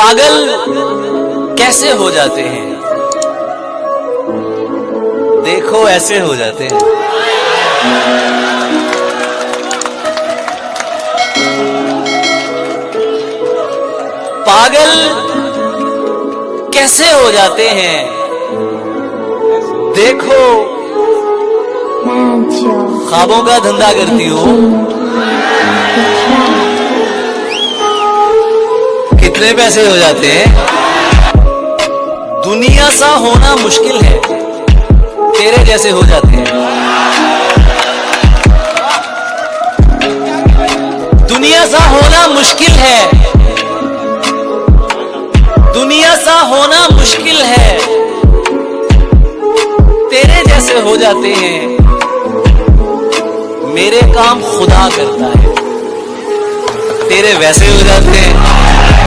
पागल कैसे हो जाते हैं, देखो ऐसे हो जाते हैं। पागल कैसे हो जाते हैं, देखो ख्वाबों का धंधा करती हो। कितने पैसे हो जाते हैं। दुनिया सा होना मुश्किल है, तेरे जैसे हो जाते हैं। दुनिया सा होना मुश्किल है, दुनिया सा होना मुश्किल है, तेरे जैसे हो जाते हैं। मेरे काम खुदा करता है, तेरे वैसे हो जाते हैं।